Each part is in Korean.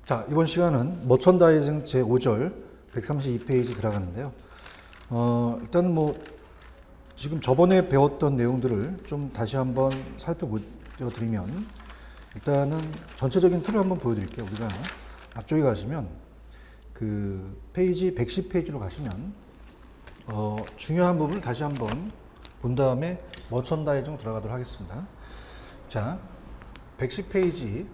자, 이번 시간은 머천다이징 제5절 132페이지 들어가는데요. 일단 지금 저번에 배웠던 내용들을 좀 다시 한번 살펴보여드리면, 일단은 전체적인 틀을 한번 보여드릴게요. 우리가 앞쪽에 가시면 그 페이지 110페이지로 가시면 중요한 부분을 다시 한번 본 다음에 머천다이징 들어가도록 하겠습니다. 자, 110페이지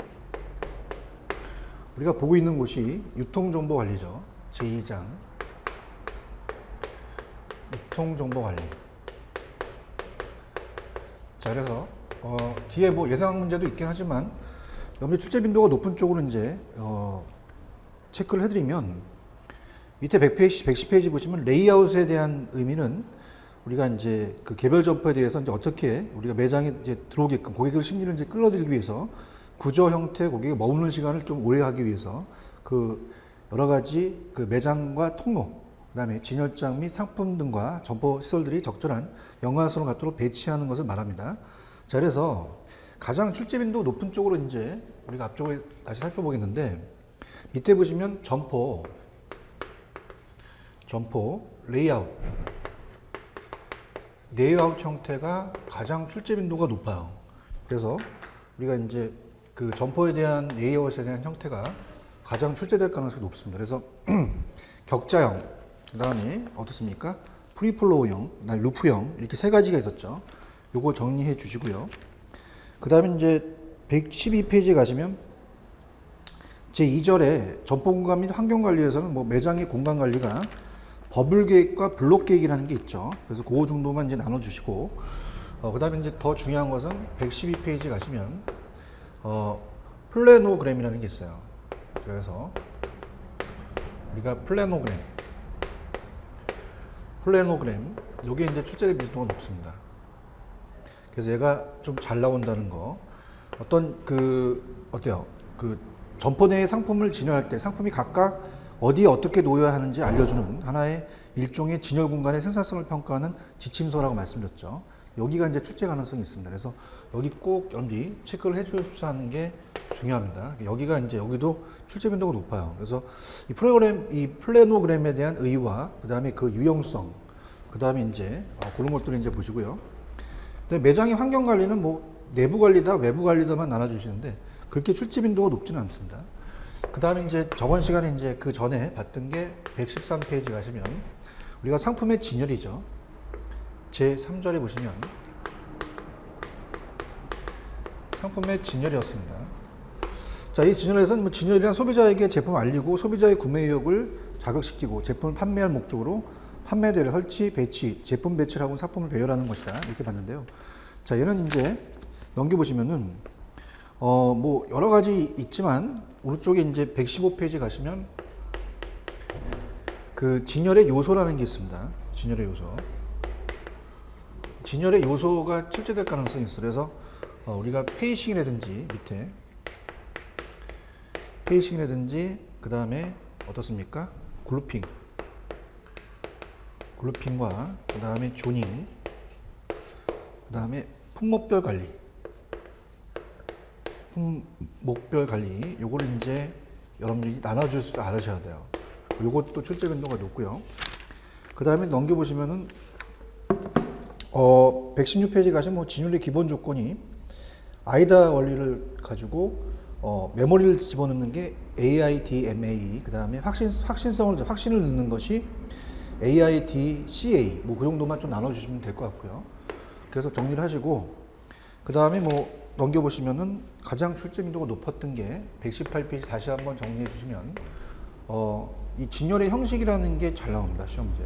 우리가 보고 있는 곳이 유통정보관리죠. 제2장 유통정보관리. 자, 그래서 뒤에 예상 문제도 있긴 하지만 여러분들 출제 빈도가 높은 쪽으로 이제 체크를 해드리면 밑에 100페이지, 110페이지 보시면 레이아웃에 대한 의미는 우리가 이제 그 개별 점포에 대해서 이제 어떻게 우리가 매장에 이제 들어오게끔 고객의 심리를 이제 끌어들이기 위해서 구조 형태 고객이 머무는 시간을 좀 오래 하기 위해서 그 여러 가지 그 매장과 통로, 그다음에 진열장 및 상품 등과 점포 시설들이 적절한 연관성을 갖도록 배치하는 것을 말합니다. 자, 그래서 가장 출제 빈도 높은 쪽으로 이제 우리가 앞쪽에 다시 살펴보겠는데, 밑에 보시면 점포 레이아웃 형태가 가장 출제 빈도가 높아요. 그래서 우리가 이제 그 점포에 대한 레이아웃에 대한 형태가 가장 출제될 가능성이 높습니다. 그래서 격자형, 그 다음에 어떻습니까? 프리플로우형, 그다음에 루프형, 이렇게 세 가지가 있었죠. 요거 정리해 주시고요. 그 다음에 이제 112페이지에 가시면 제2절에 점포 공간 및 환경 관리에서는 매장의 공간 관리가 버블 계획과 블록 계획이라는 게 있죠. 그래서 그 정도만 이제 나눠 주시고, 그 다음에 이제 더 중요한 것은 112페이지 가시면 플래노그램이라는 게 있어요. 그래서 우리가 플래노그램, 요게 이제 출제 빈도가 높습니다. 그래서 얘가 좀 잘 나온다는 거. 어때요? 그 점포 내에 상품을 진열할 때 상품이 각각 어디에 어떻게 놓여야 하는지 알려주는 하나의 일종의 진열 공간의 생산성을 평가하는 지침서라고 말씀드렸죠. 여기가 이제 출제 가능성이 있습니다. 그래서 여기 꼭 여러분들이 체크를 해주셔야 하는 게 중요합니다. 여기가 이제 여기도 출제 빈도가 높아요. 그래서 이 플래노그램에 대한 의의와 그 다음에 그 유용성, 그 다음에 이제 그런 것들을 이제 보시고요. 근데 매장의 환경 관리는 내부 관리다, 외부 관리다만 나눠주시는데 그렇게 출제 빈도가 높지는 않습니다. 그 다음에 이제 저번 시간에 이제 그 전에 봤던 게 113페이지 가시면 우리가 상품의 진열이죠. 제3절에 보시면 상품의 진열이었습니다. 자, 이 진열에서는 진열이란 소비자에게 제품을 알리고 소비자의 구매 의욕을 자극시키고 제품을 판매할 목적으로 판매대를 설치, 배치, 제품 배치를 하고 상품을 배열하는 것이다. 이렇게 봤는데요. 자, 얘는 이제 넘겨보시면은 여러 가지 있지만 오른쪽에 이제 115페이지 가시면 그 진열의 요소라는 게 있습니다. 진열의 요소가 출제될 가능성이 있어요. 그래서 우리가 페이싱이라든지 밑에 그 다음에 어떻습니까? 그룹핑과 그 다음에 조닝, 그 다음에 품목별 관리, 요거를 이제 여러분들이 나눠줄 줄 알으셔야 돼요. 요것도 출제 빈도가 높고요. 그 다음에 넘겨보시면은 116페이지 가시면 진열의 기본 조건이 아이다 원리를 가지고 메모리를 집어넣는 게 AIDMA, 그 다음에 확신을 넣는 것이 AIDCA, 그 정도만 좀 나눠주시면 될 것 같고요. 그래서 정리를 하시고, 그 다음에 넘겨보시면은 가장 출제 빈도가 높았던 게 118페이지 다시 한번 정리해 주시면 이 진열의 형식이라는 게 잘 나옵니다. 시험 문제.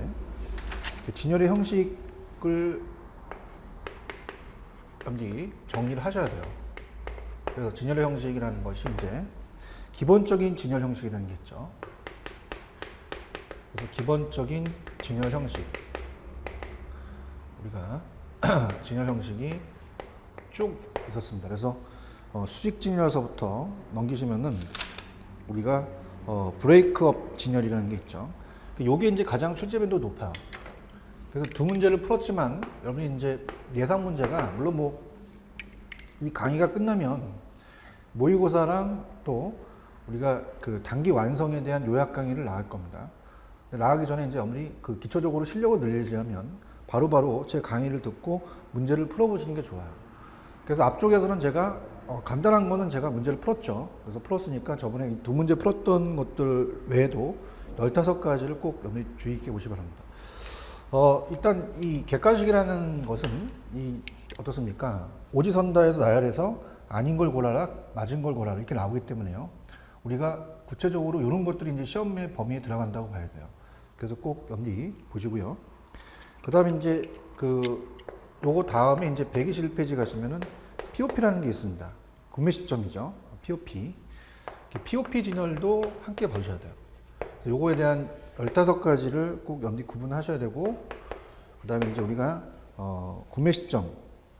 진열의 형식을 여러분들이 정리를 하셔야 돼요. 그래서 진열의 형식이라는 것이 이제 기본적인 진열 형식이라는 게 있죠. 그래서 기본적인 진열 형식, 우리가 진열 형식이 쭉 있었습니다. 그래서 수직 진열서부터 넘기시면은 우리가 브레이크업 진열이라는 게 있죠. 요게 이제 가장 출제 빈도 높아요. 그래서 두 문제를 풀었지만 여러분이 이제 예상 문제가 물론 이 강의가 끝나면 모의고사랑 또 우리가 그 단기 완성에 대한 요약 강의를 나갈 겁니다. 나가기 전에 이제 아무리 그 기초적으로 실력을 늘리려면 바로바로 제 강의를 듣고 문제를 풀어보시는 게 좋아요. 그래서 앞쪽에서는 제가 간단한 거는 제가 문제를 풀었죠. 그래서 풀었으니까 저번에 두 문제 풀었던 것들 외에도 15가지를 꼭 주의 있게 보시기 바랍니다. 일단 이 객관식이라는 것은 어떻습니까? 오지선다에서 나열해서 아닌 걸 골라라, 맞은 걸 골라라 이렇게 나오기 때문에요. 우리가 구체적으로 이런 것들이 이제 시험의 범위에 들어간다고 봐야 돼요. 그래서 꼭 염리 보시고요. 그 다음에 이제 요거 다음에 이제 121페이지 가시면은 POP라는 게 있습니다. 구매 시점이죠. POP. POP 진열도 함께 보셔야 돼요. 요거에 대한 15가지를 꼭 염리 구분하셔야 되고, 그 다음에 이제 우리가, 구매 시점,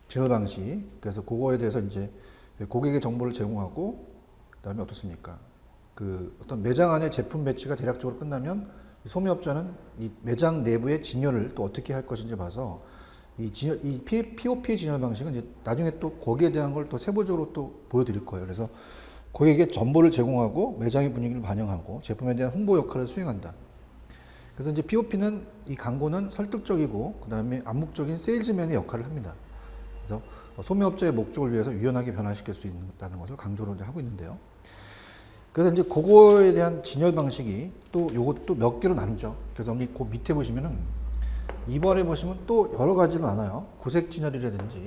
진열 방식. 그래서 그거에 대해서 이제 고객의 정보를 제공하고, 그 다음에 어떻습니까? 어떤 매장 안에 제품 배치가 대략적으로 끝나면 소매업자는 이 매장 내부의 진열을 또 어떻게 할 것인지 봐서 이 POP 진열 방식은 이제 나중에 또 거기에 대한 걸 또 세부적으로 또 보여드릴 거예요. 그래서 고객에게 정보를 제공하고 매장의 분위기를 반영하고 제품에 대한 홍보 역할을 수행한다. 그래서 이제 POP는 이 광고는 설득적이고 그 다음에 암묵적인 세일즈맨의 역할을 합니다. 그래서 소매업자의 목적을 위해서 유연하게 변화시킬 수 있다는 것을 강조를 이제 하고 있는데요. 그래서 이제 그거에 대한 진열 방식이 또 요것도 몇 개로 나누죠. 그래서 그 밑에 보시면은 2번에 보시면 또 여러 가지로 나눠요. 구색 진열이라든지,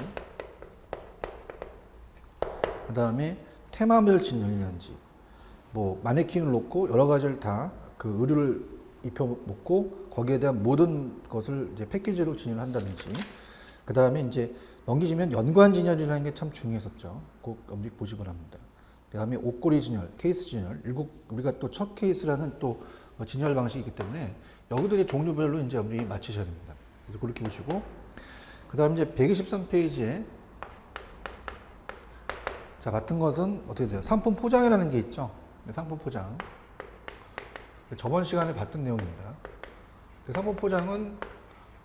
그 다음에 테마별 진열이라든지, 뭐 마네킹을 놓고 여러 가지를 다 그 의류를 입혀 놓고 거기에 대한 모든 것을 이제 패키지로 진열한다든지, 그 다음에 이제 넘기시면 연관 진열이라는 게 참 중요했었죠. 꼭 보시기 바랍니다. 그 다음에 옷걸이 진열, 케이스 진열, 우리가 또 첫 케이스라는 또 진열 방식이기 때문에 여기도 이제 종류별로 이제 여러분이 맞추셔야 됩니다. 그래서 그렇게 보시고, 그 다음 이제 123페이지에 자, 맡은 것은 어떻게 돼요? 상품 포장이라는 게 있죠. 상품 포장. 저번 시간에 봤던 내용입니다. 상품 포장은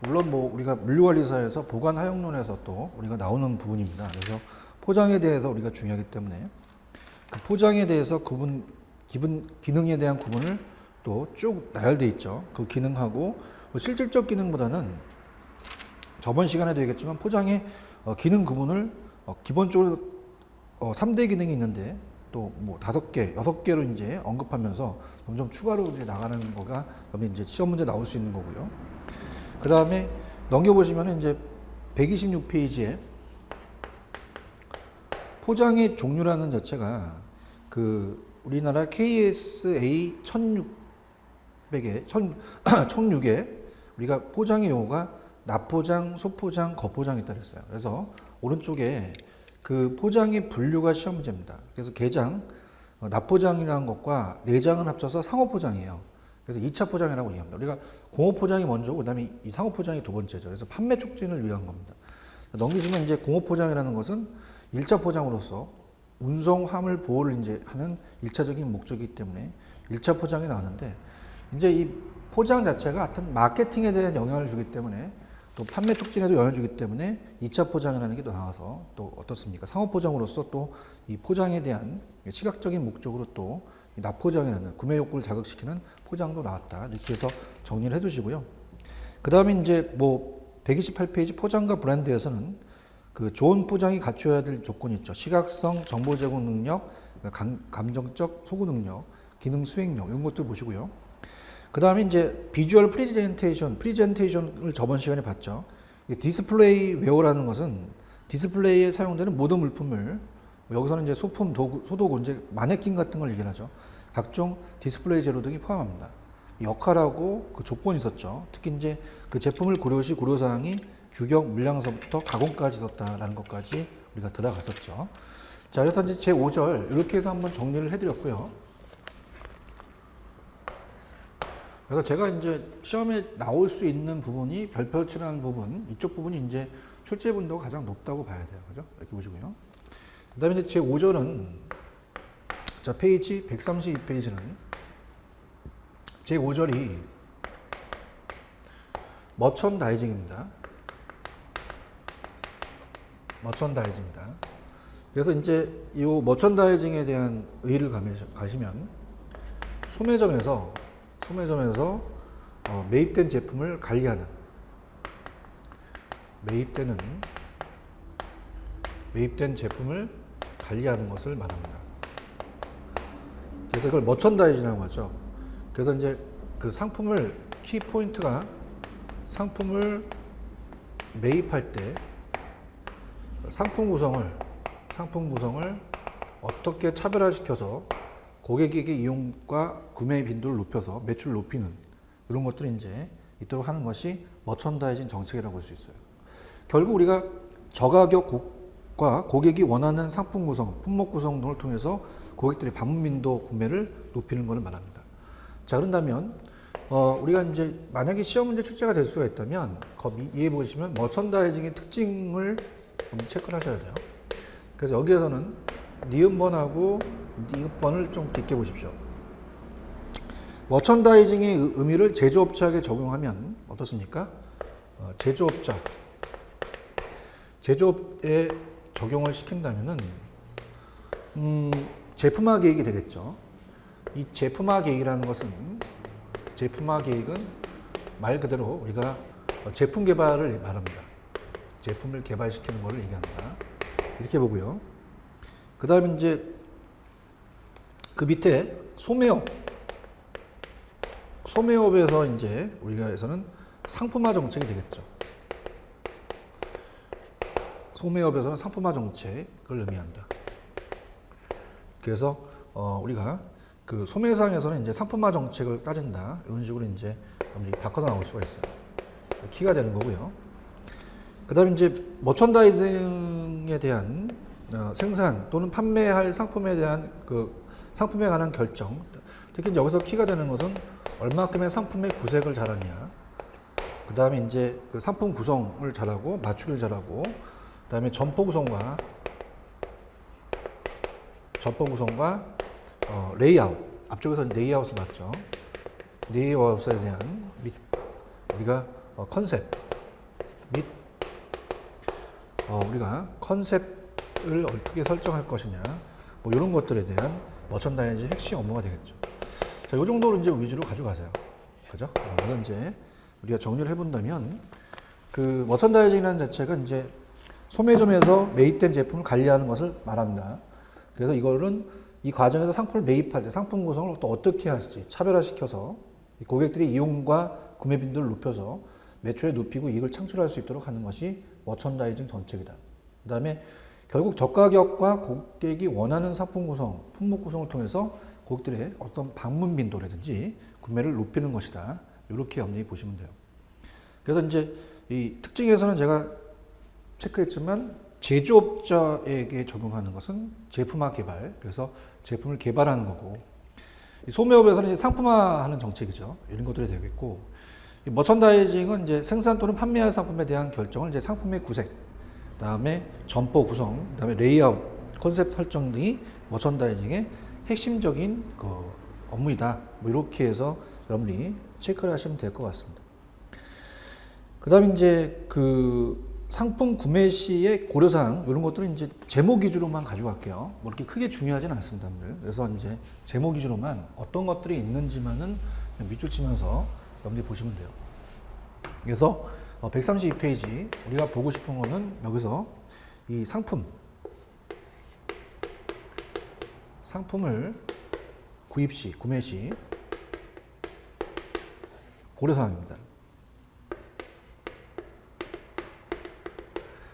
물론 뭐 우리가 물류관리사에서 보관 하용론에서 또 우리가 나오는 부분입니다. 그래서 포장에 대해서 우리가 중요하기 때문에 그 포장에 대해서 기능에 대한 구분을 또 쭉 나열되어 있죠. 그 기능하고 실질적 기능보다는 저번 시간에도 얘기했지만 포장의 기능 구분을 기본적으로 3대 기능이 있는데 또 뭐 5개, 6개로 이제 언급하면서 점점 추가로 이제 나가는 거가 이제 시험 문제 나올 수 있는 거고요. 그 다음에 넘겨보시면 이제 126페이지에 포장의 종류라는 자체가 우리나라 KSA 1006에 우리가 포장의 용어가 납포장, 소포장, 거포장이 있다 그랬어요. 그래서 오른쪽에 그 포장의 분류가 시험 문제입니다. 그래서 게장, 납포장이라는 것과 내장은 합쳐서 상호포장이에요. 그래서 2차 포장이라고 얘기합니다. 우리가 공업포장이 먼저고 그다음에 이 상호포장이 두 번째죠. 그래서 판매 촉진을 위한 겁니다. 넘기시면 이제 공업포장이라는 것은 1차 포장으로서 운송 화물 보호를 이제 하는 1차적인 목적이기 때문에 1차 포장이 나왔는데 이제 이 포장 자체가 하여튼 마케팅에 대한 영향을 주기 때문에 또 판매 촉진에도 영향을 주기 때문에 2차 포장이라는 게 또 나와서 또 어떻습니까? 상호 포장으로서 또 이 포장에 대한 시각적인 목적으로 또 납포장이라는 구매 욕구를 자극시키는 포장도 나왔다. 이렇게 해서 정리를 해두시고요. 그 다음에 이제 뭐 128페이지 포장과 브랜드에서는 그 좋은 포장이 갖춰야 될 조건이 있죠. 시각성, 정보 제공 능력, 감정적 소구 능력, 기능 수행력 이런 것들 보시고요. 그 다음에 이제 비주얼 프리젠테이션을 저번 시간에 봤죠. 디스플레이 웨어라는 것은 디스플레이에 사용되는 모든 물품을 여기서는 이제 소품, 소도구, 이제 마네킹 같은 걸 얘기하죠. 각종 디스플레이 재료 등이 포함합니다. 역할하고 그 조건이 있었죠. 특히 이제 그 제품을 고려시 고려사항이 규격, 물량서부터 가공까지 있었다라는 것까지 우리가 들어갔었죠. 자, 그래서 이제 제 5절 이렇게 해서 한번 정리를 해드렸고요. 그래서 제가 이제 시험에 나올 수 있는 부분이 별표 칠하는 부분, 이쪽 부분이 이제 출제 빈도가 가장 높다고 봐야 돼요. 그죠? 이렇게 보시고요. 그 다음에 이제 제 5절은, 자, 페이지 132페이지는 제 5절이 머천다이징입니다. 머천다이징입니다. 그래서 이제 이 머천다이징에 대한 의의를 가시면 소매점에서 매입된 제품을 관리하는 매입된 제품을 관리하는 것을 말합니다. 그래서 이걸 머천다이징이라고 하죠. 그래서 이제 그 상품을 키 포인트가 상품을 매입할 때 상품 구성을 어떻게 차별화시켜서 고객에게 이용과 구매 빈도를 높여서 매출을 높이는 이런 것들이 이제 있도록 하는 것이 머천다이징 정책이라고 볼 수 있어요. 결국 우리가 저가격과 고객이 원하는 상품 구성, 품목 구성 등을 통해서 고객들의 방문 빈도 구매를 높이는 것을 말합니다. 자, 그런다면 우리가 이제 만약에 시험 문제 출제가 될 수가 있다면 이해 보시면 머천다이징의 특징을 체크를 하셔야 돼요. 그래서 여기에서는 니은번하고 니은번을 좀 깊게 보십시오. 머천다이징의 의미를 제조업자에게 적용하면 어떻습니까? 제조업에 적용을 시킨다면은 제품화 계획이 되겠죠. 이 제품화 계획이라는 것은 말 그대로 우리가 제품 개발을 말합니다. 제품을 개발시키는 것을 얘기한다. 이렇게 보고요. 그 다음에 이제 그 밑에 소매업에서 이제 우리가에서는 상품화 정책이 되겠죠. 소매업에서는 상품화 정책을 의미한다. 그래서 우리가 그 소매상에서는 이제 상품화 정책을 따진다. 이런 식으로 이제 바꿔서 나올 수가 있어요. 키가 되는 거고요. 그 다음에 이제 머천다이징에 대한 생산 또는 판매할 상품에 대한 그 상품에 관한 결정. 특히 여기서 키가 되는 것은 얼마큼의 상품의 구색을 잘하냐. 그 다음에 이제 그 상품 구성을 잘하고 맞추기를 잘하고 그 다음에 점포 구성과 레이아웃. 앞쪽에서 레이아웃을 봤죠. 레이아웃에 대한 우리가 컨셉 및 우리가 컨셉을 어떻게 설정할 것이냐, 뭐 이런 것들에 대한 머천다이징 핵심 업무가 되겠죠. 자, 이 정도로 이제 위주로 가져가세요. 그죠? 이건 이제 우리가 정리를 해본다면 그 머천다이징이라는 자체가 이제 소매점에서 매입된 제품을 관리하는 것을 말한다. 그래서 이거는 이 과정에서 상품을 매입할 때 상품 구성을 또 어떻게 할지 차별화시켜서 고객들의 이용과 구매 빈도를 높여서 매출을 높이고 이익을 창출할 수 있도록 하는 것이 머천다이징 정책이다. 그 다음에 결국 저가격과 고객이 원하는 상품 구성, 품목 구성을 통해서 고객들의 어떤 방문 빈도라든지 구매를 높이는 것이다. 이렇게 염두에 보시면 돼요. 그래서 이제 이 특징에서는 제가 체크했지만 제조업자에게 적용하는 것은 제품화 개발, 그래서 제품을 개발하는 거고, 소매업에서는 이제 상품화하는 정책이죠. 이런 것들이 되겠고, 머천다이징은 이제 생산 또는 판매할 상품에 대한 결정을 이제 상품의 구색, 그다음에 점포 구성, 그다음에 레이아웃, 컨셉 설정 등이 머천다이징의 핵심적인 그 업무이다. 뭐 이렇게 해서 여러분이 체크를 하시면 될 것 같습니다. 그다음에 이제 그 상품 구매 시의 고려사항 이런 것들은 이제 제목 위주로만 가져갈게요. 뭐 이렇게 크게 중요하진 않습니다. 그래서 이제 제목 위주로만 어떤 것들이 있는지만은 밑줄 치면서 여러분들이 보시면 돼요. 그래서 132페이지 우리가 보고 싶은 거는 여기서 이 상품을 구입 시, 구매 시 고려사항입니다.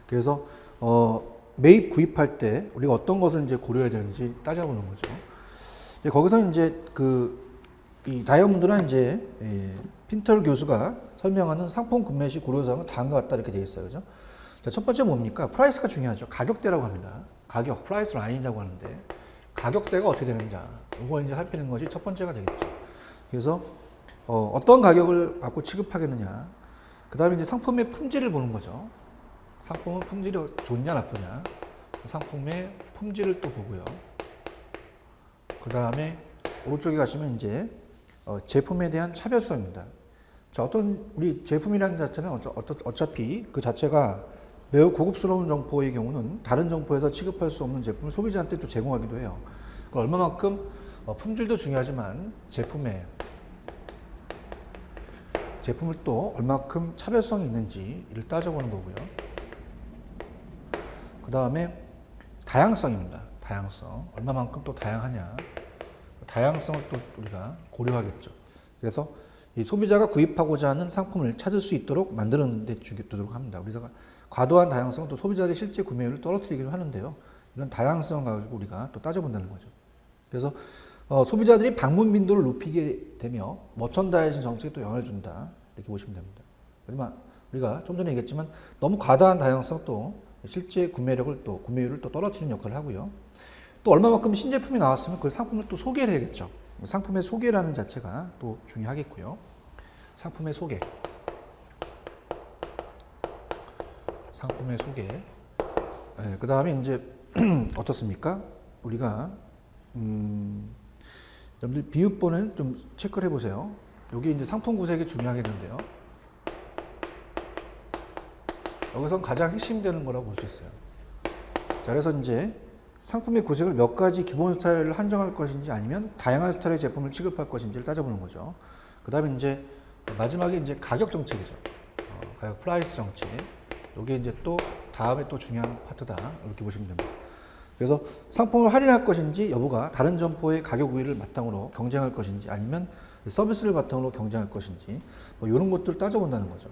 그래서 매입 구입할 때 우리가 어떤 것을 이제 고려해야 되는지 따져보는 거죠. 이제 거기서 이제 이 다이아몬드나 이제 핀털 교수가 설명하는 상품 구매 시 고려사항은 다음과 같다 이렇게 되어 있어요, 그죠? 자, 첫 번째 뭡니까? 프라이스가 중요하죠. 가격대라고 합니다. 가격, 프라이스 라인이라고 하는데 가격대가 어떻게 되는지 이걸 이제 살피는 것이 첫 번째가 되겠죠. 그래서 어떤 가격을 갖고 취급하겠느냐. 그 다음에 이제 상품의 품질을 보는 거죠. 상품은 품질이 좋냐 나쁘냐. 상품의 품질을 또 보고요. 그 다음에 오른쪽에 가시면 이제 제품에 대한 차별성입니다. 자, 어떤 우리 제품이라는 자체는 어차피 그 자체가 매우 고급스러운 점포의 경우는 다른 점포에서 취급할 수 없는 제품을 소비자한테 또 제공하기도 해요. 얼마만큼 품질도 중요하지만 제품을 또 얼마큼 차별성이 있는지를 따져보는 거고요. 그 다음에 다양성입니다. 다양성. 얼마만큼 또 다양하냐. 다양성을 또 우리가 고려하겠죠. 그래서 이 소비자가 구입하고자 하는 상품을 찾을 수 있도록 만드는 데 주도록 합니다. 우리가 과도한 다양성은 또 소비자들의 실제 구매율을 떨어뜨리기도 하는데요. 이런 다양성을 가지고 우리가 또 따져본다는 거죠. 그래서 소비자들이 방문 빈도를 높이게 되며 머천다이징 정책에 또 영향을 준다. 이렇게 보시면 됩니다. 하지만 우리가 좀 전에 얘기했지만 너무 과다한 다양성 또 실제 구매율을 또 떨어뜨리는 역할을 하고요. 또 얼마만큼 신제품이 나왔으면 그 상품을 또 소개를 해야겠죠. 상품의 소개라는 자체가 또 중요하겠고요. 상품의 소개. 상품의 소개. 네, 그 다음에 이제 어떻습니까? 우리가 여러분들 비읍번은 좀 체크를 해보세요. 여기 이제 상품 구색이 중요하겠는데요. 여기서 가장 핵심되는 거라고 볼 수 있어요. 자, 그래서 이제 상품의 구색을 몇 가지 기본 스타일을 한정할 것인지 아니면 다양한 스타일의 제품을 취급할 것인지를 따져보는 거죠. 그 다음에 이제 마지막에 이제 가격 정책이죠. 가격 프라이스 정책. 이게 이제 또 다음에 또 중요한 파트다. 이렇게 보시면 됩니다. 그래서 상품을 할인할 것인지 여부가 다른 점포의 가격 우위를 바탕으로 경쟁할 것인지 아니면 서비스를 바탕으로 경쟁할 것인지 뭐 이런 것들을 따져본다는 거죠.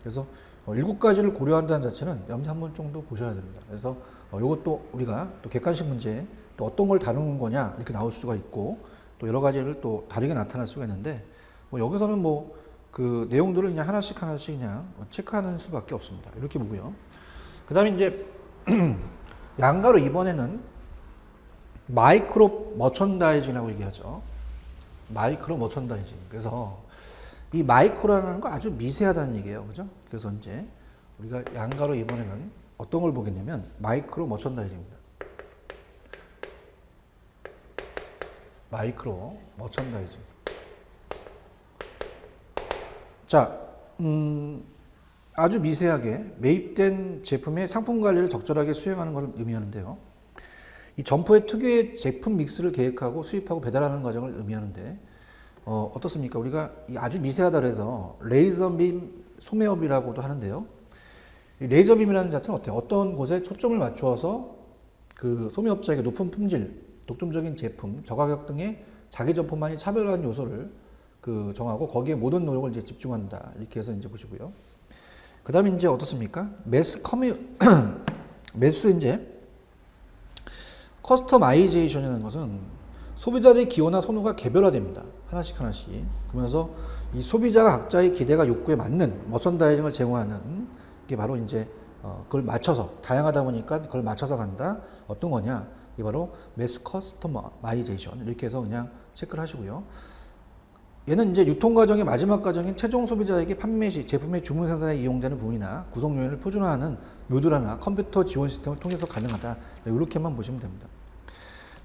그래서 7가지를 고려한다는 자체는 염두에 한번 정도 보셔야 됩니다. 그래서 이것도 우리가 또 객관식 문제 또 어떤 걸 다루는 거냐 이렇게 나올 수가 있고 또 여러 가지를 또 다르게 나타날 수가 있는데 뭐 여기서는 뭐 그 내용들을 그냥 하나씩 그냥 체크하는 수밖에 없습니다. 이렇게 보고요. 그 다음에 이제 양가로 이번에는 마이크로 머천다이징이라고 얘기하죠. 마이크로 머천다이징. 그래서 이 마이크로라는 거 아주 미세하다는 얘기예요. 그죠? 그래서 이제 우리가 양가로 이번에는 어떤 걸 보겠냐면 마이크로 머천다이징입니다. 마이크로 머천다이징. 자, 아주 미세하게 매입된 제품의 상품 관리를 적절하게 수행하는 것을 의미하는데요. 이 점포의 특유의 제품 믹스를 계획하고 수입하고 배달하는 과정을 의미하는데 어떻습니까? 우리가 아주 미세하다 그래서 레이저빔 소매업이라고도 하는데요. 이 레이저빔이라는 자체는 어때요? 어떤 곳에 초점을 맞추어서 그 소매업자에게 높은 품질, 독점적인 제품, 저가격 등의 자기 점포만이 차별화한 요소를 그 정하고 거기에 모든 노력을 이제 집중한다. 이렇게 해서 이제 보시고요. 그 다음에 이제 어떻습니까? 매스 이제 커스터마이제이션이라는 것은 소비자들의 기호나 선호가 개별화됩니다. 하나씩. 그러면서 이 소비자가 각자의 기대가 욕구에 맞는 머천다이징을 제공하는 게 바로 이제 그걸 맞춰서 다양하다 보니까 그걸 맞춰서 간다. 어떤 거냐? 이게 바로 매스 커스터마이제이션. 이렇게 해서 그냥 체크를 하시고요. 얘는 이제 유통 과정의 마지막 과정인 최종 소비자에게 판매 시 제품의 주문 생산에 이용되는 부분이나 구성 요인을 표준화하는 모듈화나 컴퓨터 지원 시스템을 통해서 가능하다. 이렇게만 보시면 됩니다.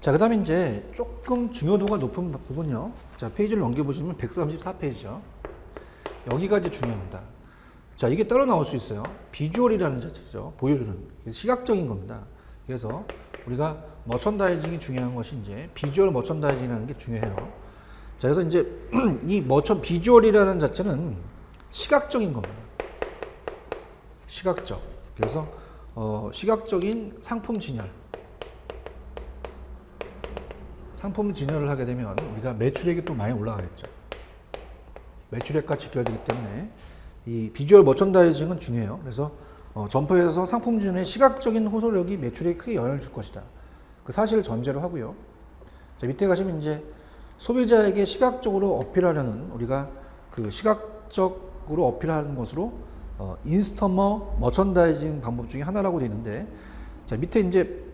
자, 그 다음에 이제 조금 중요도가 높은 부분이요. 자, 페이지를 넘겨보시면 134페이지죠. 여기가 이제 중요합니다. 자, 이게 따로 나올 수 있어요. 비주얼이라는 자체죠. 보여주는. 시각적인 겁니다. 그래서 우리가 머천다이징이 중요한 것이 이제 비주얼 머천다이징이라는 게 중요해요. 자, 그래서 이제 이 비주얼이라는 자체는 시각적인 겁니다. 시각적. 그래서 시각적인 상품 진열. 상품 진열을 하게 되면 우리가 매출액이 또 많이 올라가겠죠. 매출액과 직결되기 때문에 이 비주얼 머천다이징은 중요해요. 그래서 점포에서 상품 진열의 시각적인 호소력이 매출에 크게 영향을 줄 것이다. 그 사실을 전제로 하고요. 자, 밑에 가시면 이제 소비자에게 시각적으로 어필하려는 우리가 그 시각적으로 어필하는 것으로 인스터머 머천다이징 방법 중에 하나라고 되어 있는데, 자, 밑에 이제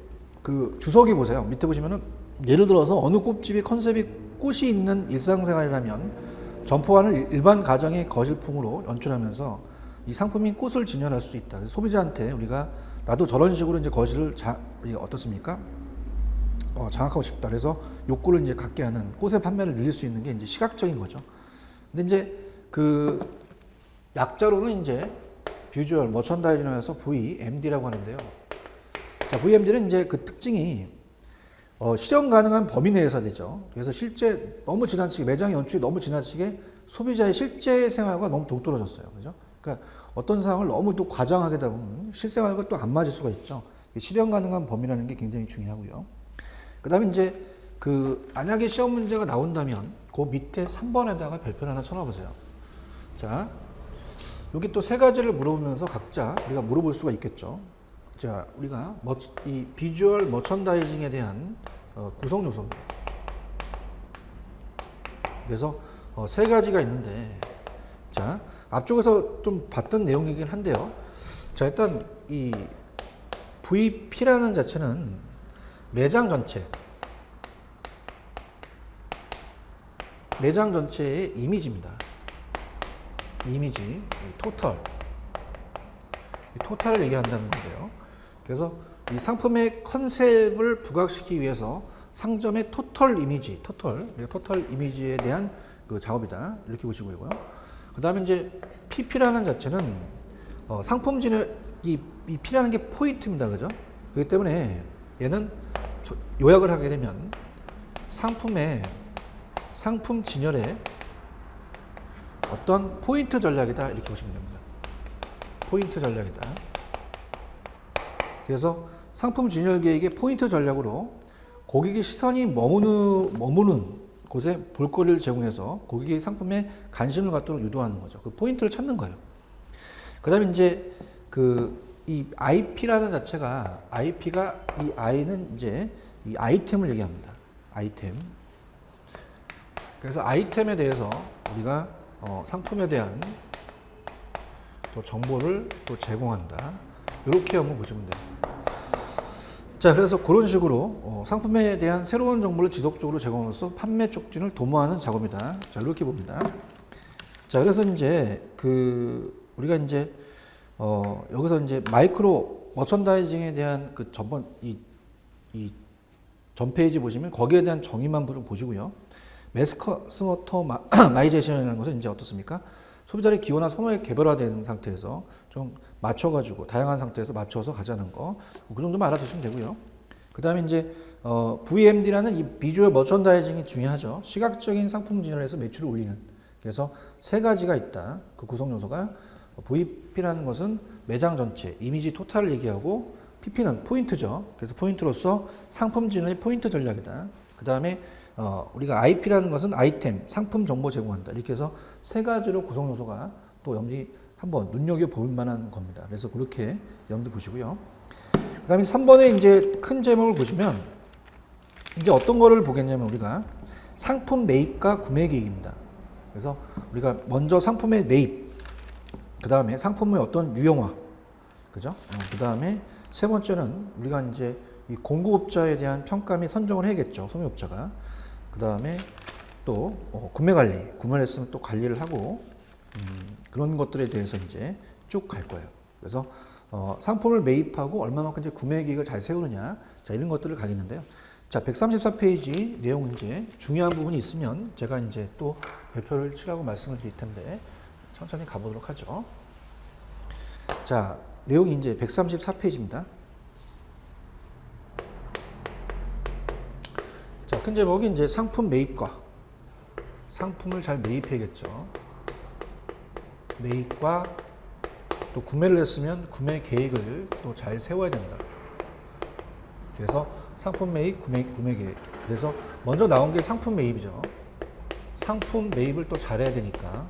그 주석이 보세요. 밑에 보시면은 예를 들어서 어느 꽃집의 컨셉이 꽃이 있는 일상생활이라면 점포와는 일반 가정의 거실풍으로 연출하면서 이 상품인 꽃을 진열할 수 있다. 그래서 소비자한테 우리가 나도 저런 식으로 이제 거실을 어떻습니까? 장악하고 싶다. 그래서 욕구를 이제 갖게 하는 꽃의 판매를 늘릴 수 있는 게 이제 시각적인 거죠. 근데 이제 그 약자로는 이제 비주얼 머천다이징에서 VMD라고 하는데요. 자, VMD는 이제 그 특징이 실현 가능한 범위 내에서 되죠. 그래서 실제 너무 지나치게 매장 연출이 너무 지나치게 소비자의 실제 생활과 너무 동떨어졌어요. 그죠? 그러니까 어떤 상황을 너무 또 과장하게 되다 보면 실생활과 또 안 맞을 수가 있죠. 실현 가능한 범위라는 게 굉장히 중요하고요. 그다음에 이제 만약에 시험 문제가 나온다면 그 밑에 3번에다가 별표를 하나 쳐놔보세요. 자, 여기 또 세 가지를 물어보면서 각자 우리가 물어볼 수가 있겠죠. 자, 우리가 이 비주얼 머천다이징에 대한 구성 요소입니다. 그래서 세 가지가 있는데, 자, 앞쪽에서 좀 봤던 내용이긴 한데요. 자, 일단 이 VP라는 자체는 매장 전체의 이미지입니다. 이미지, 토탈을 얘기한다는 건데요. 그래서 이 상품의 컨셉을 부각시키기 위해서 상점의 토탈 이미지에 대한 그 작업이다. 이렇게 보시고요. 그 다음에 이제 PP라는 자체는 상품 진열, 이 P라는 게 포인트입니다. 그죠? 그렇기 때문에 얘는 요약을 하게 되면 상품 진열의 어떤 포인트 전략이다. 이렇게 보시면 됩니다. 포인트 전략이다. 그래서 상품 진열 계획의 포인트 전략으로 고객의 시선이 머무는 곳에 볼거리를 제공해서 고객의 상품에 관심을 갖도록 유도하는 거죠. 그 포인트를 찾는 거예요. 그 다음에 이제 이 IP라는 자체가, 이 I는 이제 이 아이템을 얘기합니다. 아이템. 그래서 아이템에 대해서 우리가 상품에 대한 또 정보를 또 제공한다. 이렇게 한번 보시면 돼요. 자, 그래서 그런 식으로 상품에 대한 새로운 정보를 지속적으로 제공함으로써 판매 촉진을 도모하는 작업이다. 자, 이렇게 봅니다. 자, 그래서 이제 우리가 이제 여기서 이제 마이크로 머천다이징에 대한 이 전 페이지 보시면 거기에 대한 정의만 보시고요. 매스 커스터마이제이션이라는 것은 이제 어떻습니까? 소비자의 기호나 선호에 개별화된 상태에서 좀 맞춰가지고 다양한 상태에서 맞춰서 가자는 거, 그 정도만 알아두시면 되고요. 그 다음에 이제 VMD라는 이 비주얼 머천다이징이 중요하죠. 시각적인 상품 진열에서 매출을 올리는. 그래서 세 가지가 있다. 그 구성 요소가 VP라는 것은 매장 전체, 이미지 토탈을 얘기하고 PP는 포인트죠. 그래서 포인트로서 상품 진열의 포인트 전략이다. 그 다음에 우리가 IP라는 것은 아이템, 상품 정보 제공한다. 이렇게 해서 세 가지로 구성 요소가 또 한번 눈여겨볼 만한 겁니다. 그래서 그렇게 염두 보시고요. 그 다음에 3번에 이제 큰 제목을 보시면 이제 어떤 거를 보겠냐면 우리가 상품 매입과 구매 계획입니다. 그래서 우리가 먼저 상품의 매입, 그 다음에 상품의 어떤 유형화, 그죠? 그 다음에 세 번째는 우리가 이제 이 공급업자에 대한 평가 및 선정을 해야겠죠. 소매업자가. 그 다음에 또 구매 관리, 구매를 했으면 또 관리를 하고 그런 것들에 대해서 이제 쭉 갈 거예요. 그래서 상품을 매입하고 얼마만큼 이제 구매 계획을 잘 세우느냐, 자, 이런 것들을 가겠는데요. 자, 134페이지 내용 이제 중요한 부분이 있으면 제가 이제 또 별표를 치라고 말씀을 드릴 텐데 천천히 가보도록 하죠. 자, 내용이 이제 134페이지입니다. 자, 큰 제목이 이제 상품 매입과, 상품을 잘 매입해야겠죠. 매입과 또 구매를 했으면 구매 계획을 또 잘 세워야 된다. 그래서 상품 매입, 구매 계획. 그래서 먼저 나온 게 상품 매입이죠. 상품 매입을 또 잘해야 되니까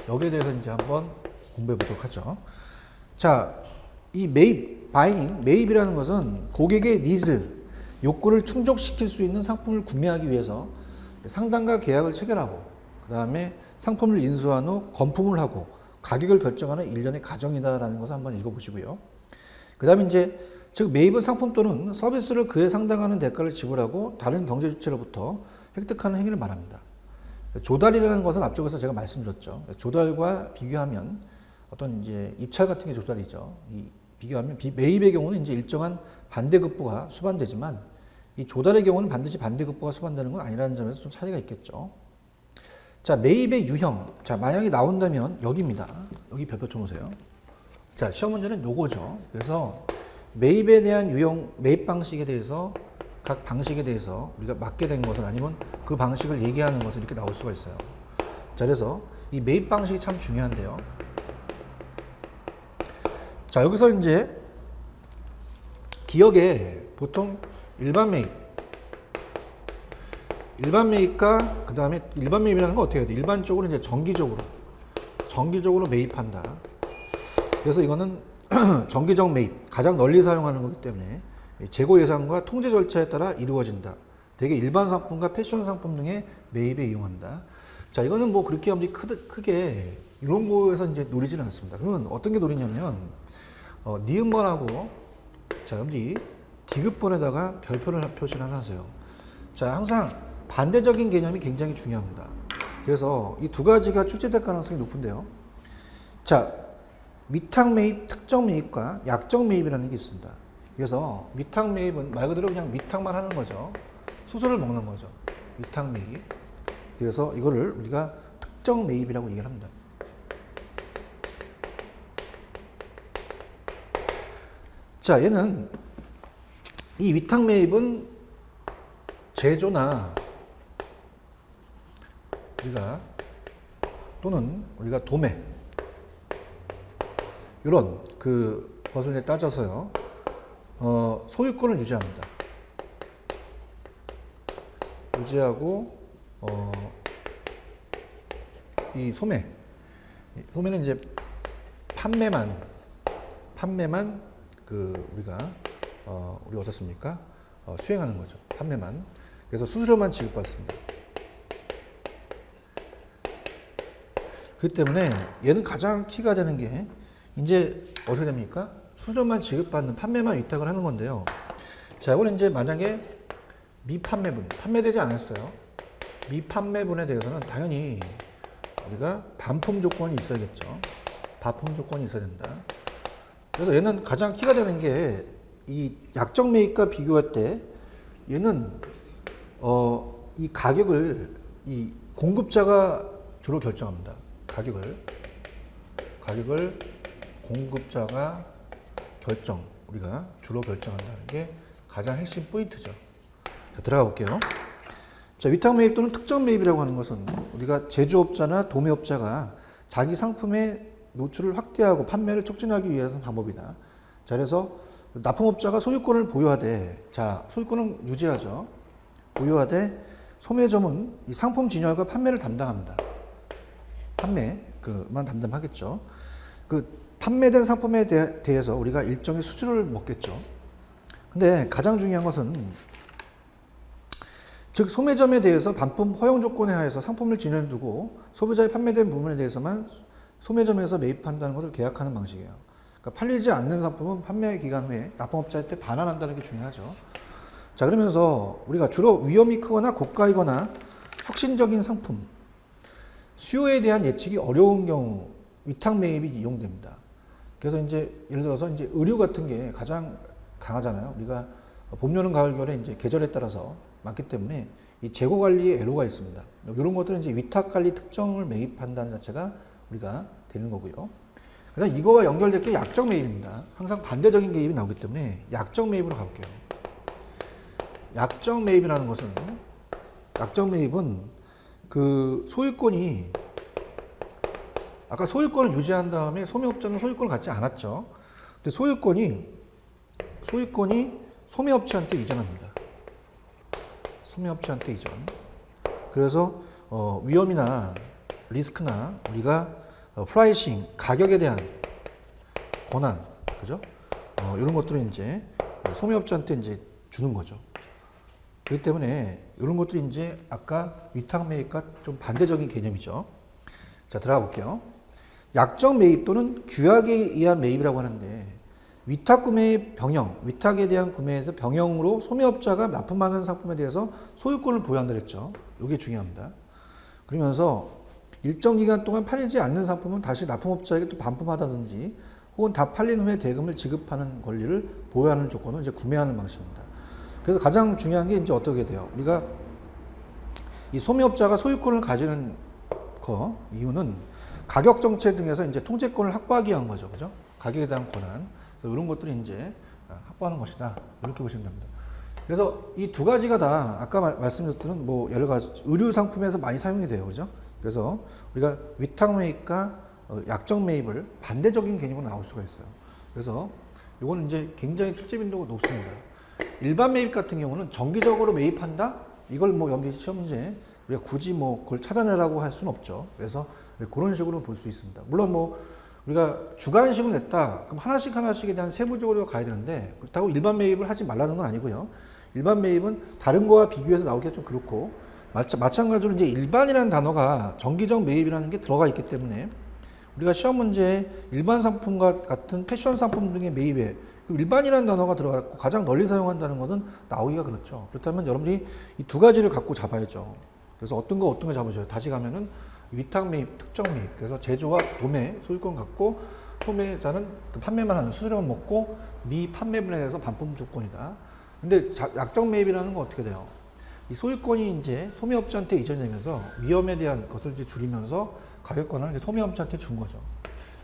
여기에 대해서 이제 한번 공부해 보도록 하죠. 자, 이 매입이라는 것은 고객의 니즈, 욕구를 충족시킬 수 있는 상품을 구매하기 위해서 상단과 계약을 체결하고 그 다음에 상품을 인수한 후 건품을 하고 가격을 결정하는 일련의 과정이다라는 것을 한번 읽어보시고요. 그 다음에 이제 즉 매입은 상품 또는 서비스를 그에 상당하는 대가를 지불하고 다른 경제 주체로부터 획득하는 행위를 말합니다. 조달이라는 것은 앞쪽에서 제가 말씀드렸죠. 조달과 비교하면 어떤 이제 입찰 같은 게 조달이죠. 비교하면 매입의 경우는 이제 일정한 반대급부가 수반되지만 이 조달의 경우는 반드시 반대급부가 수반되는 건 아니라는 점에서 좀 차이가 있겠죠. 자, 매입의 유형. 자, 만약에 나온다면 여기입니다. 여기 별표 쳐놓으세요. 자, 시험 문제는 요거죠. 그래서 매입에 대한 유형, 매입 방식에 대해서 각 방식에 대해서 우리가 맞게 된 것은 아니면 그 방식을 얘기하는 것은 이렇게 나올 수가 있어요. 자, 그래서 이 매입 방식이 참 중요한데요. 자, 여기서 이제 기억에 보통 일반 매입과 그 다음에 일반 매입이라는 건 어떻게 해야 돼? 일반적으로 이제 정기적으로 매입한다. 그래서 이거는 정기적 매입, 가장 널리 사용하는 거기 때문에 재고 예상과 통제 절차에 따라 이루어진다. 대개 일반 상품과 패션 상품 등의 매입에 이용한다. 자, 이거는 뭐 그렇게 크게 이런 거에서 이제 노리지는 않습니다. 그러면 어떤 게 노리냐면, 니은번하고, 자, 여기 디귿번에다가 별표를 표시를 하나 하세요. 자, 항상 반대적인 개념이 굉장히 중요합니다. 그래서 이 두 가지가 출제될 가능성이 높은데요. 자, 위탁 매입, 특정 매입과 약정 매입이라는 게 있습니다. 그래서 위탁 매입은 말 그대로 그냥 위탁만 하는 거죠. 수수료를 먹는 거죠. 위탁 매입. 그래서 이거를 우리가 특정 매입이라고 얘기를 합니다. 자, 얘는 이 위탁 매입은 제조나 또는 우리가 도매 이런 것을 이제 따져서요. 소유권을 유지합니다. 유지하고 이 소매는 이제 판매만 우리가 어떻습니까? 수행하는 거죠. 판매만. 그래서 수수료만 지급받습니다. 그렇기 때문에 얘는 가장 키가 되는 게 이제 어떻게 됩니까? 수수료만 지급받는 판매만 위탁을 하는 건데요. 자, 이거는 이제 만약에 미판매분, 판매되지 않았어요. 미판매분에 대해서는 당연히 우리가 반품 조건이 있어야겠죠. 반품 조건이 있어야 된다. 그래서 얘는 가장 키가 되는 게 이 약정 매입과 비교할 때 얘는 이 가격을 이 공급자가 주로 결정합니다. 가격을 공급자가 우리가 주로 결정한다는 게 가장 핵심 포인트죠. 자, 들어가 볼게요. 자, 위탁 매입 또는 특정 매입이라고 하는 것은 우리가 제조업자나 도매업자가 자기 상품의 노출을 확대하고 판매를 촉진하기 위해서 방법이다. 자, 그래서 납품업자가 소유권을 보유하되, 자, 소유권은 유지하죠. 보유하되 소매점은 이 상품 진열과 판매를 담당합니다. 판매만 담당하겠죠. 판매된 상품에 대해서 우리가 일정의 수수료를 먹겠죠. 근데 가장 중요한 것은 즉 소매점에 대해서 반품 허용 조건에 하에서 상품을 진열해 두고 소비자의 판매된 부분에 대해서만 소매점에서 매입한다는 것을 계약하는 방식이에요. 그러니까 팔리지 않는 상품은 판매 기간 후에 납품업자한테 반환한다는 게 중요하죠. 자, 그러면서 우리가 주로 위험이 크거나 고가이거나 혁신적인 상품, 수요에 대한 예측이 어려운 경우 위탁 매입이 이용됩니다. 그래서 이제 예를 들어서 이제 의류 같은 게 가장 강하잖아요. 우리가 봄, 여름, 가을, 겨울에 이제 계절에 따라서 많기 때문에 이 재고 관리에 애로가 있습니다. 이런 것들은 이제 위탁 관리 특정을 매입한다는 자체가 우리가 되는 거고요. 그다음 이거와 연결될 게 약정 매입입니다. 항상 반대적인 개입이 나오기 때문에 약정 매입으로 가볼게요. 약정 매입이라는 것은 소유권이 아까 소유권을 유지한 다음에 소매업자는 소유권을 갖지 않았죠. 근데 소유권이 소매업체한테 이전합니다. 소매업체한테 이전. 그래서 위험이나 리스크나 우리가 프라이싱, 가격에 대한 권한, 그죠? 이런 것들을 이제 소매업자한테 이제 주는 거죠. 그렇기 때문에 이런 것들이 이제 아까 위탁 매입과 좀 반대적인 개념이죠. 자, 들어가 볼게요. 약정 매입 또는 규약에 의한 매입이라고 하는데 위탁 구매의 병영, 위탁에 대한 구매에서 병영으로 소매업자가 납품하는 상품에 대해서 소유권을 보유한다 그랬죠. 이게 중요합니다. 그러면서 일정 기간 동안 팔리지 않는 상품은 다시 납품업자에게 또 반품하다든지 혹은 다 팔린 후에 대금을 지급하는 권리를 보유하는 조건은 이제 구매하는 방식입니다. 그래서 가장 중요한 게 이제 어떻게 돼요? 우리가 이 소매업자가 소유권을 가지는 이유는 가격 정책 등에서 이제 통제권을 확보하기 위한 거죠. 그죠? 가격에 대한 권한, 이런 것들이 이제 확보하는 것이다. 이렇게 보시면 됩니다. 그래서 이 두 가지가 다 아까 말씀드렸던 뭐 여러 가지 의류 상품에서 많이 사용이 돼요, 그죠? 그래서 우리가 위탁 매입과 약정 매입을 반대적인 개념으로 나올 수가 있어요. 그래서 이거는 이제 굉장히 출제 빈도가 높습니다. 일반 매입 같은 경우는 정기적으로 매입한다? 이걸 뭐 연비 시험 문제 우리가 굳이 뭐 그걸 찾아내라고 할 수는 없죠. 그래서 그런 식으로 볼 수 있습니다. 물론 뭐 우리가 주간식으로 냈다. 그럼 하나씩 하나씩에 대한 세부적으로 가야 되는데 그렇다고 일반 매입을 하지 말라는 건 아니고요. 일반 매입은 다른 거와 비교해서 나오기가 좀 그렇고 마찬가지로 이제 일반이라는 단어가 정기적 매입이라는 게 들어가 있기 때문에 우리가 시험 문제에 일반 상품과 같은 패션 상품 등의 매입에 일반이라는 단어가 들어갔고 가장 널리 사용한다는 것은 나오기가 그렇죠. 그렇다면 여러분들이 이 두 가지를 갖고 잡아야죠. 그래서 어떤 거 잡으셔요. 다시 가면은 위탁 매입, 특정 매입. 그래서 제조와 도매, 소유권 갖고 소매자는 그 판매만 하는 수수료만 먹고 미 판매분에 대해서 반품 조건이다. 근데 약정 매입이라는 건 어떻게 돼요? 이 소유권이 이제 소매업자한테 이전되면서 위험에 대한 것을 이제 줄이면서 가격권을 이제 소매업자한테 준 거죠.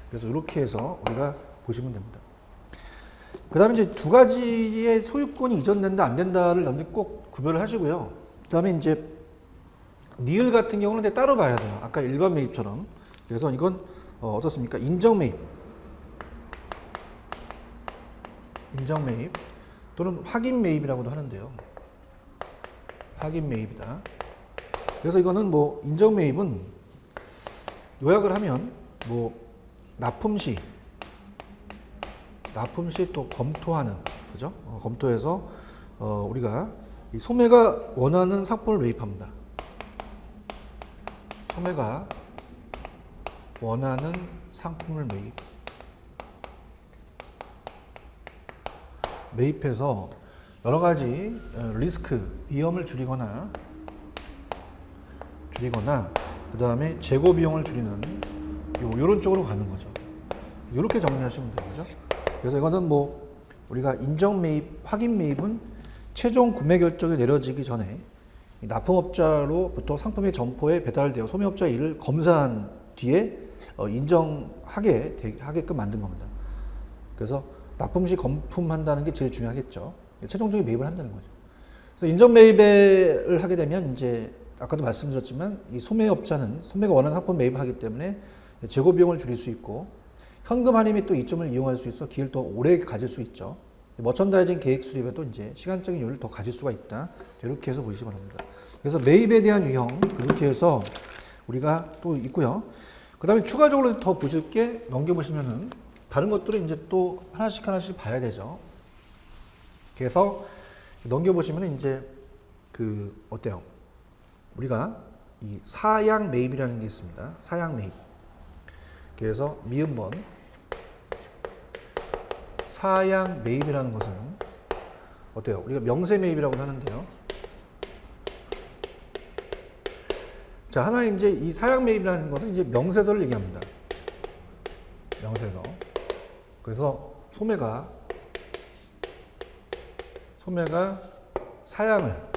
그래서 이렇게 해서 우리가 보시면 됩니다. 그 다음에 이제 두 가지의 소유권이 이전된다, 안 된다를 여러분들이 꼭 구별을 하시고요. 그 다음에 이제 니을 같은 경우는 이제 따로 봐야 돼요. 아까 일반 매입처럼. 그래서 이건 어떻습니까? 인정 매입. 인정 매입. 또는 확인 매입이라고도 하는데요. 확인 매입이다. 그래서 이거는 뭐 인정 매입은 요약을 하면 뭐 납품 시 또 검토하는, 그죠? 검토해서 우리가 이 소매가 원하는 상품을 매입합니다. 소매가 원하는 상품을 매입해서 여러 가지 리스크, 위험을 줄이거나 그 다음에 재고 비용을 줄이는 이런 쪽으로 가는 거죠. 이렇게 정리하시면 돼요, 그죠? 그래서 이거는 뭐 우리가 인정 매입, 확인 매입은 최종 구매 결정이 내려지기 전에 납품업자로부터 상품이 점포에 배달되어 소매업자의 일을 검사한 뒤에 인정하게끔 만든 겁니다. 그래서 납품 시 검품한다는 게 제일 중요하겠죠. 최종적인 매입을 한다는 거죠. 그래서 인정 매입을 하게 되면 이제 아까도 말씀드렸지만 이 소매업자는 소매가 원하는 상품 매입을 하기 때문에 재고 비용을 줄일 수 있고 현금 할인이 또 이점을 이용할 수 있어 기회를 더 오래 가질 수 있죠. 머천다이징 계획 수립에도 이제 시간적인 여유를 더 가질 수가 있다. 이렇게 해서 보시기 바랍니다. 그래서 매입에 대한 유형 그렇게 해서 우리가 또 있고요. 그 다음에 추가적으로 더 보실 게 넘겨보시면은 다른 것들은 이제 또 하나씩 봐야 되죠. 그래서 넘겨보시면은 이제 어때요? 우리가 이 사양 매입이라는 게 있습니다. 사양 매입. 그래서 미음번 사양 매입이라는 것은 어때요? 우리가 명세 매입이라고 하는데요. 자, 하나 이제 이 사양 매입이라는 것은 이제 명세서를 얘기합니다. 명세서. 그래서 소매가 사양을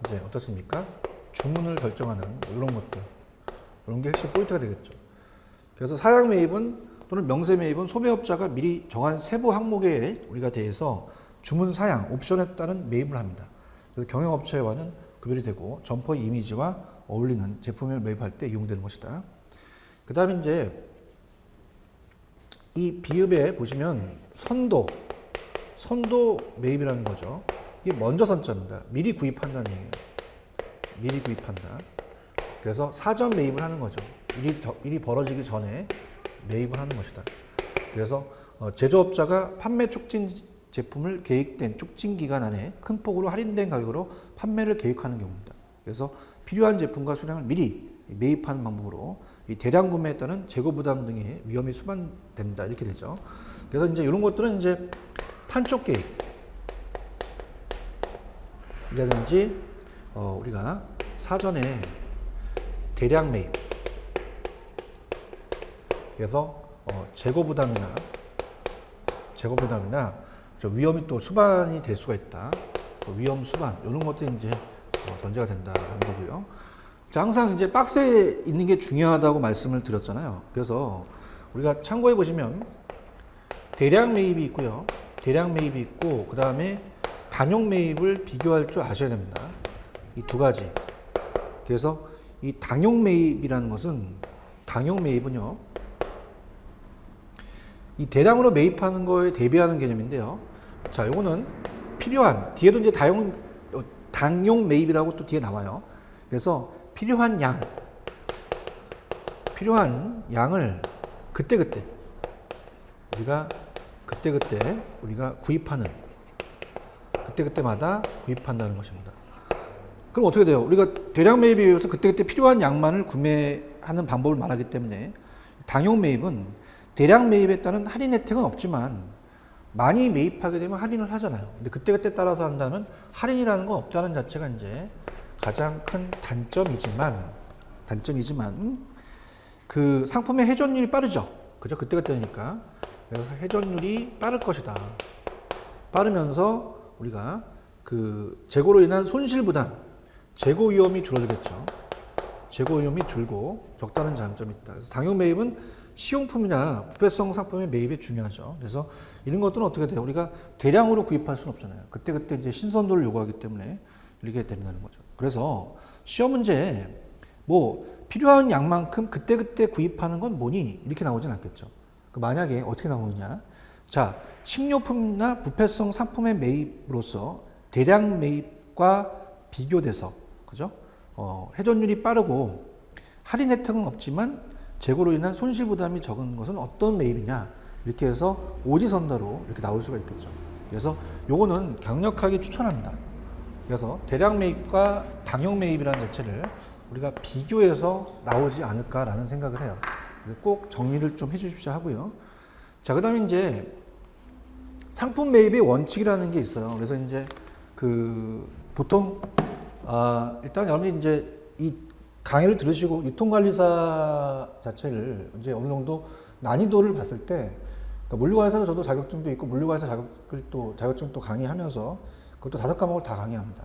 이제 어떻습니까? 주문을 결정하는 이런 것들. 이런 게 핵심 포인트가 되겠죠. 그래서 사양 매입은 또는 명세 매입은 소매업자가 미리 정한 세부 항목에 우리가 대해서 주문 사양, 옵션에 따른 매입을 합니다. 그래서 경영업체와는 구별이 되고 점포의 이미지와 어울리는 제품을 매입할 때 이용되는 것이다. 그 다음에 이제 이 비읍에 보시면 선도 매입이라는 거죠. 이게 먼저 선자입니다. 미리 구입한다는 얘기예요. 미리 구입한다. 그래서 사전 매입을 하는 거죠. 일이 벌어지기 전에 매입을 하는 것이다. 그래서 제조업자가 판매 촉진 제품을 계획된 촉진 기간 안에 큰 폭으로 할인된 가격으로 판매를 계획하는 경우입니다. 그래서 필요한 제품과 수량을 미리 매입하는 방법으로 이 대량 구매에 따른 재고 부담 등의 위험이 수반됩니다. 이렇게 되죠. 그래서 이제 이런 것들은 이제 판촉 계획이라든지 우리가 사전에 대량 매입. 그래서 재고 부담이나 위험이 또 수반이 될 수가 있다. 위험 수반 이런 것들이 이제 전제가 된다는 거고요. 자, 항상 이제 박스에 있는 게 중요하다고 말씀을 드렸잖아요. 그래서 우리가 참고해 보시면 대량 매입이 있고요. 대량 매입이 있고 그 다음에 단용 매입을 비교할 줄 아셔야 됩니다. 이 두 가지. 그래서 이 단용 매입이라는 것은 단용 매입은요. 이 대량으로 매입하는 거에 대비하는 개념인데요. 자, 요거는 필요한 뒤에도 이제 단용 매입이라고 또 뒤에 나와요. 그래서 필요한 양을 그때그때 우리가 구입하는 그때그때마다 구입한다는 것입니다. 그럼 어떻게 돼요? 우리가 대량 매입에 의해서 그때그때 필요한 양만을 구매하는 방법을 말하기 때문에 단용 매입은 대량 매입에 따른 할인 혜택은 없지만 많이 매입하게 되면 할인을 하잖아요. 근데 그때그때 따라서 한다면 할인이라는 건 없다는 자체가 이제 가장 큰 단점이지만 그 상품의 회전율이 빠르죠. 그죠? 그때그때니까. 그래서 회전율이 빠를 것이다. 빠르면서 우리가 그 재고로 인한 손실 부담, 재고 위험이 줄어들겠죠. 재고 위험이 줄고 적다는 장점이 있다. 그래서 단용 매입은 시용품이나 부패성 상품의 매입에 중요하죠. 그래서 이런 것들은 어떻게 돼요? 우리가 대량으로 구입할 수는 없잖아요. 그때그때 이제 신선도를 요구하기 때문에 이렇게 된다는 거죠. 그래서 시험 문제에 뭐 필요한 양만큼 그때그때 구입하는 건 뭐니? 이렇게 나오진 않겠죠. 만약에 어떻게 나오느냐? 자, 식료품이나 부패성 상품의 매입으로서 대량 매입과 비교돼서, 그죠? 회전율이 빠르고 할인 혜택은 없지만 재고로 인한 손실 부담이 적은 것은 어떤 매입이냐? 이렇게 해서 오지선다로 이렇게 나올 수가 있겠죠. 그래서 요거는 강력하게 추천합니다. 그래서 대량 매입과 단용 매입이라는 자체를 우리가 비교해서 나오지 않을까라는 생각을 해요. 꼭 정리를 좀 해주십시오 하고요. 자, 그 다음에 이제 상품 매입의 원칙이라는 게 있어요. 그래서 이제 보통 일단 여러분이 이제 이 강의를 들으시고 유통관리사 자체를 이제 어느 정도 난이도를 봤을 때 그러니까 물류관리사로 저도 자격증도 있고 물류관리사 자격증 또 강의하면서 그것도 5과목을 다 강의합니다.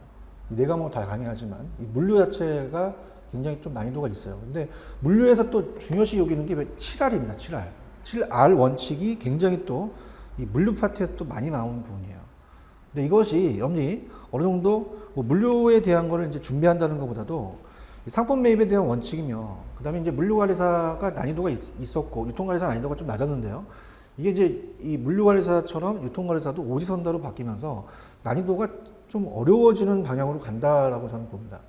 4과목을 다 강의하지만 이 물류 자체가 굉장히 좀 난이도가 있어요. 근데 물류에서 또 중요시 여기는 게 7R입니다. 7R. 7R 원칙이 굉장히 또 이 물류 파트에서 또 많이 나오는 부분이에요. 근데 이것이 여러분이 어느 정도 뭐 물류에 대한 거를 이제 준비한다는 것보다도 상품 매입에 대한 원칙이며 그 다음에 이제 물류관리사가 난이도가 있었고 유통관리사 난이도가 좀 낮았는데요. 이게 이제 이 물류관리사처럼 유통관리사도 오지선다로 바뀌면서 난이도가 좀 어려워지는 방향으로 간다라고 저는 봅니다.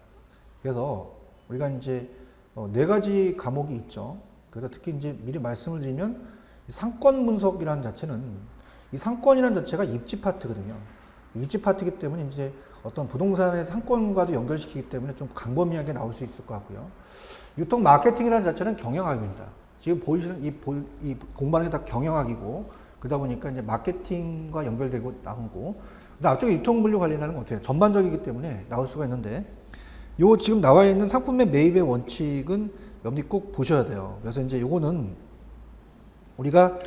그래서 우리가 이제 4가지 과목이 있죠. 그래서 특히 이제 미리 말씀을 드리면 상권 분석이라는 자체는 이 상권이라는 자체가 입지 파트거든요. 입지 파트이기 때문에 이제 어떤 부동산의 상권과도 연결시키기 때문에 좀 광범위하게 나올 수 있을 것 같고요. 유통 마케팅이라는 자체는 경영학입니다. 지금 보이시는 이 공부하는 게 다 경영학이고 그러다 보니까 이제 마케팅과 연결되고 나오고 근데 앞쪽에 유통 물류 관리라는 건 어때요? 전반적이기 때문에 나올 수가 있는데 요 지금 나와 있는 상품의 매입의 원칙은 여러분이 꼭 보셔야 돼요. 그래서 이제 요거는 우리가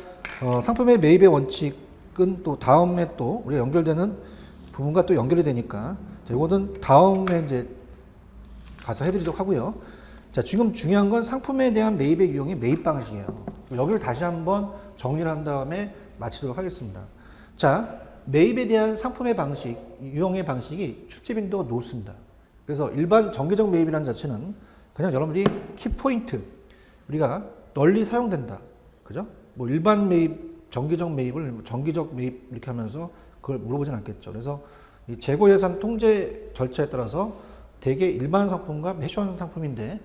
상품의 매입의 원칙은 또 다음에 또 우리가 연결되는 부분과 또 연결이 되니까 자, 요거는 다음에 이제 가서 해드리도록 하고요. 자, 지금 중요한 건 상품에 대한 매입의 유형의 매입 방식이에요. 여기를 다시 한번 정리를 한 다음에 마치도록 하겠습니다. 자, 매입에 대한 상품의 방식, 유형의 방식이 출제 빈도가 높습니다. 그래서 일반 정기적 매입이라는 자체는 그냥 여러분들이 키포인트, 우리가 널리 사용된다. 그죠? 뭐 일반 매입, 정기적 매입을 정기적 매입 이렇게 하면서 그걸 물어보진 않겠죠. 그래서 이 재고 예산 통제 절차에 따라서 대개 일반 상품과 패션 상품인데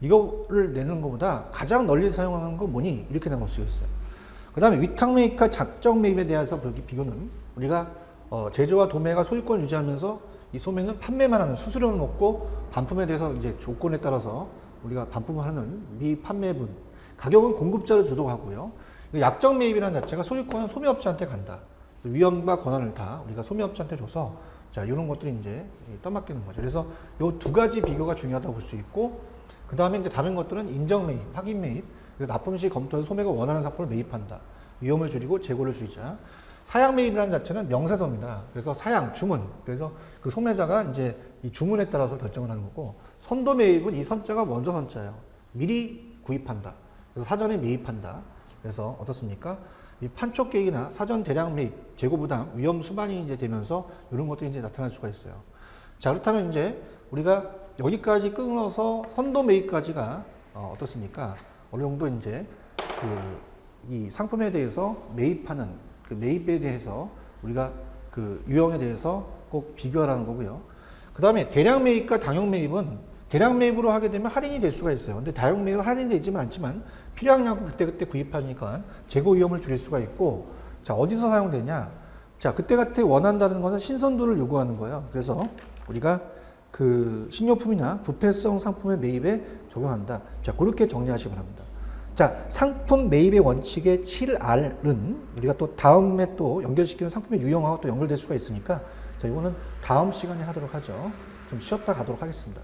이거를 내는 것보다 가장 널리 사용하는 거 뭐니? 이렇게 나올 수 있어요. 그 다음에 위탁 매입과 작정 매입에 대해서 비교는 우리가 제조와 도매가 소유권 유지하면서 이 소매는 판매만 하는 수수료를 먹고 반품에 대해서 이제 조건에 따라서 우리가 반품을 하는 미판매분 가격은 공급자로 주도하고요. 약정 매입이라는 자체가 소유권은 소매업체한테 간다. 위험과 권한을 다 우리가 소매업체한테 줘서 자 이런 것들이 이제 떠맡기는 거죠. 그래서 이 2가지 비교가 중요하다고 볼 수 있고 그 다음에 이제 다른 것들은 인정 매입, 확인 매입, 납품 시 검토해서 소매가 원하는 상품을 매입한다. 위험을 줄이고 재고를 줄이자. 사양 매입이라는 자체는 명세서입니다. 그래서 사양, 주문. 그래서 그 소매자가 이제 이 주문에 따라서 결정을 하는 거고 선도 매입은 이 선자가 먼저 선자예요. 미리 구입한다. 그래서 사전에 매입한다. 그래서 어떻습니까? 이 판촉 계획이나 사전 대량 매입, 재고 부담, 위험 수반이 이제 되면서 이런 것들이 이제 나타날 수가 있어요. 자, 그렇다면 이제 우리가 여기까지 끊어서 선도 매입까지가 어떻습니까? 어느 정도 이제 이 상품에 대해서 매입하는 그 매입에 대해서 우리가 그 유형에 대해서 꼭 비교하라는 거고요. 그 다음에 대량 매입과 당형 매입은 대량 매입으로 하게 되면 할인이 될 수가 있어요. 근데 다용 매입은 할인이 되지는 않지만 필요한 양품 그때그때 구입하니까 재고 위험을 줄일 수가 있고, 자, 어디서 사용되냐? 자, 그때그때 원한다는 것은 신선도를 요구하는 거예요. 그래서 우리가 그 신용품이나 부패성 상품의 매입에 적용한다. 자, 그렇게 정리하시기 바랍니다. 자, 상품 매입의 원칙의 7R은 우리가 또 다음에 또 연결시키는 상품의 유형하고 또 연결될 수가 있으니까 자, 이거는 다음 시간에 하도록 하죠. 좀 쉬었다 가도록 하겠습니다.